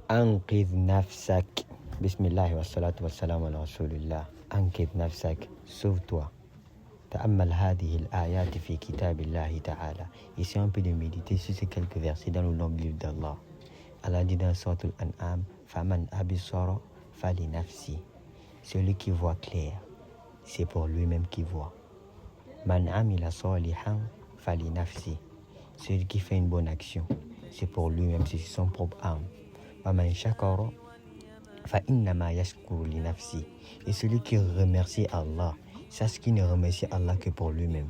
Anqidh nafsak. Bismillah wa salatu wa salam ala rasulillah. Anqidh nafsak. Sauve-toi. تأمل هذه الآيات في كتاب الله تعالى. Ici on peut de méditer sur ces quelques versets dans le noble livre d'Allah. Allah dit dans Sourate Al-An'am, Faman abisara fali nafsi. Celui qui voit clair, c'est pour lui-même qui voit. Man amila salihan fali nafsi. Celui qui fait une bonne action, c'est pour lui-même, c'est son propre âme. Wa man shakara fa innama yashkuru li nafsi. Et celui qui remercie Allah, sache qu'il ne remercie Allah que pour lui-même.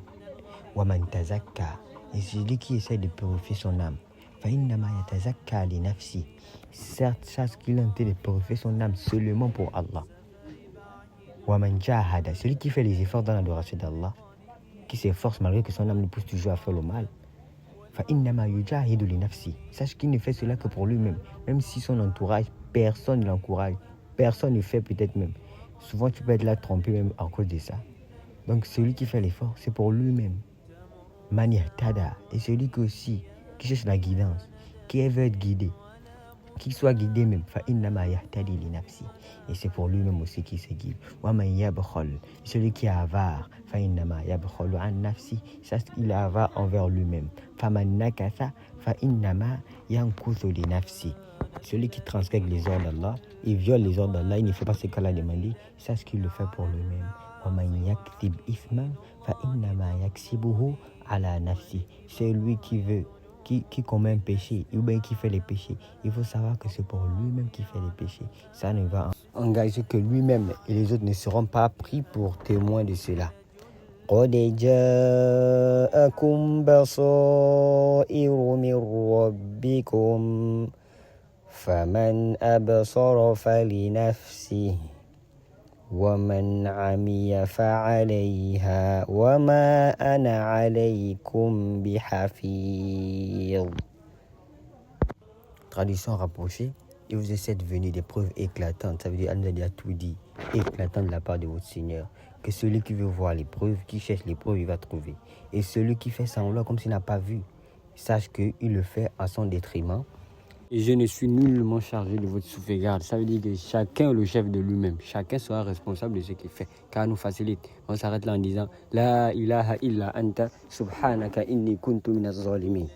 Wa man tazakka. Et celui qui essaie de purifier son âme, fa innama yatazakka li nafsi. Certes, sache qu'il est en train de purifier son âme seulement pour Allah. Wa man jahada. Celui qui fait les efforts dans l'adoration d'Allah, qui s'efforce malgré que son âme le pousse toujours à faire le mal. Fa innama yujahidu li nafsi. Sache qu'il ne fait cela que pour lui-même. Même si son entourage, personne ne l'encourage, personne ne fait peut-être même. Souvent tu peux être là trompé même à cause de ça. Donc celui qui fait l'effort, c'est pour lui-même. Man yahtada. Et celui qui cherche la guidance, qui veut être guidé, qu'il soit guidé même. Fa innama yahtadi li nafsi. Et c'est pour lui-même aussi qu'il se guide. Wa man yabkhal. Celui qui est avare, fa innama yabkhalu an nafsi. Ça, il est avare envers lui-même. Fa man nakatha, fa innama yankuthu li nafsi. Celui qui transgresse les ordres d'Allah, il viole les ordres d'Allah, il ne fait pas ce qu'Allah a demandé, c'est ce qu'il le fait pour lui-même. Wa man yaktib ithman, fa innama yaksibuhu ala nafsi. C'est lui qui commet un péché, ou bien qui fait les péchés. Il faut savoir que c'est pour lui-même qui fait les péchés. Ça ne va engager que lui-même et les autres ne seront pas pris pour témoins de cela. قد جاءكم بصائر من ربكم فمن أبصر فلنفسه ومن عمي فعليها وما أنا عليكم بحفيظ. Traduction rapprochée. Il vous est venu des preuves éclatantes. Ça veut dire Allah a tout dit, éclatant de la part de votre Seigneur. Que celui qui veut voir les preuves, qui cherche les preuves, il va trouver. Et celui qui fait semblant comme s'il n'a pas vu, sache qu'il le fait à son détriment. Et je ne suis nullement chargé de votre sauvegarde. Ça veut dire que chacun est le chef de lui-même. Chacun sera responsable de ce qu'il fait. Car nous facilite. On s'arrête là en disant La ilaha illa anta subhanaka inni kuntu minaz zalimin.